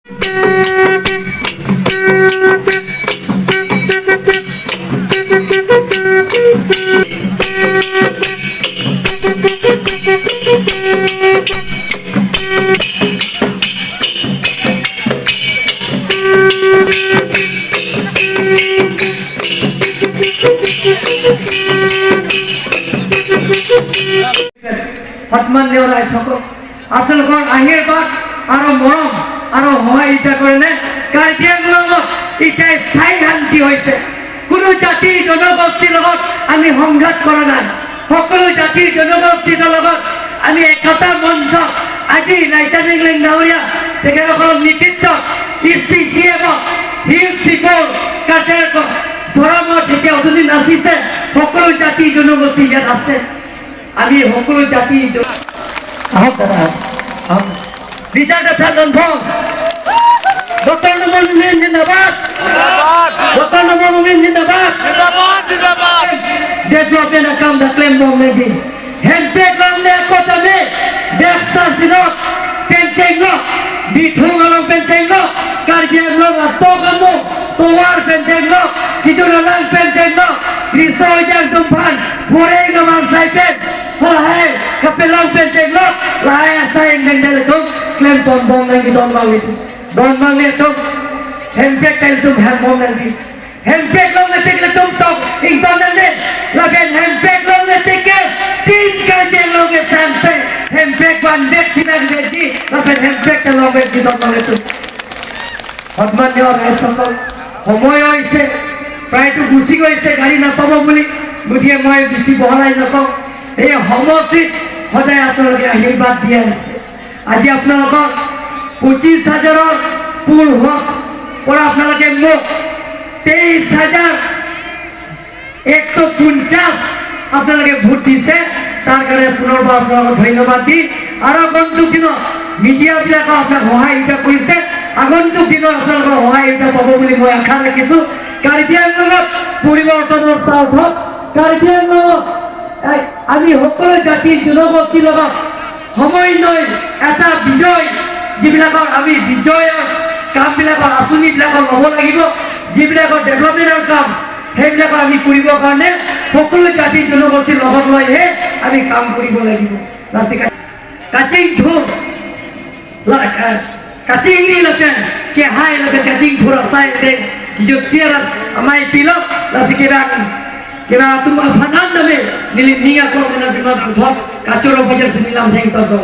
সন্মান নেওয়াই সকল আপোনালোকৰ আশীৰ্বাদ আৰু মৰম আৰু সহায়িতা কৰে কাৰ্বি আংলঙত এতিয়া স্থায়ী শান্তি হৈছে। কোনো জাতি জনগোষ্ঠীৰ লগত আমি সংঘাত কৰা নাই। সকলো জাতি জনগোষ্ঠীৰ লগত আমি একতা মঞ্চ আজি লাইচান ইংলেণ্ড ডাঙৰীয়া তেখেতসকলৰ নেতৃত্বত SPCM হিলছ পিপল কালচাৰ ধৰ্মত এতিয়া অধুনি নাচিছে। সকলো জাতি জনগোষ্ঠী ইয়াত আছে। আমি সকলো জাতি বিচাৰ দফা লম্ভং ডক্টৰ নমল মুমিন জিন্দাবাদ, ডক্টর নমল মুমিন জিন্দাবাদ, डेवलपमेंट काम दक्लेम मोमें दी हेल्पेक लामने को तमे देखसा सिनो पेंचेंगो बिठुंगलो पेंचेंगो कार्बियांगलो तो कामो तोवार पेंचेंगो किजुरलाल पेंचेंगो रिसोजन तुमफान पुरेंग नमान साइपेन हाय कपेलांग पेंचेंगो लाय साइंग गंडल को क्लेम बोंबों लगी don bang itu हेल्पेक tel तुम हेल्प मोमें दी हेल्पेक लामने तेरे तुम तो internet lagen hempek lo ngetike tin kande lo ge sanse hempek wan vaccine geji lagen hempek lo geji don itu সন্মান দেওয়া সকল সময় হৈছে প্ৰায়টো গুচি গৈছে গাড়ী নাপাব বুলি গতিকে মই বেছি বহলাই নকওঁ। এই সমষ্টিত সদায় আপোনালোকে আশীৰ্বাদ দি আহিছে। আজি আপোনালোকক 25,000 পুৰ হোৱাৰ পৰা আপোনালোকে মোক 23,150 আপোনালোকে ভোট দিছে। তাৰ কাৰণে পুনৰবাৰ আপোনালোকক ধন্যবাদ দি আৰু আগন্তুক দিনত মিডিয়াবিলাকক আপোনাক সহায়িতা কৰিছে। আগন্তুক দিনত আপোনালোকৰ সহায়িতা পাব বুলি মই আশা ৰাখিছোঁ। কাৰ্বি আংলঙত পৰিৱৰ্তনৰ স্বাৰ্থত কাৰ্বি আংলঙত আমি সকলো জাতি জনগোষ্ঠীৰ লগত সমন্বয় এটা বিজয় যিবিলাকৰ আমি বিজয়ৰ কামবিলাকৰ আঁচনিবিলাকৰ ল'ব লাগিব। যিবিলাকৰ ডেভেলপমেণ্টৰ কাম সেইবিলাকৰ আমি কৰিবৰ কাৰণে সকলো জাতি জনগোষ্ঠীৰ লগত লৈহে আমি কাম কৰিব লাগিব। কাচিং ধুৰ kacing ni lakan ke hai lakan kacing pura sai de jok siaran amai pilok la kira tu ma phanan dame nili ninga ko mena dimag dhok kachoro bajar sinilam theng to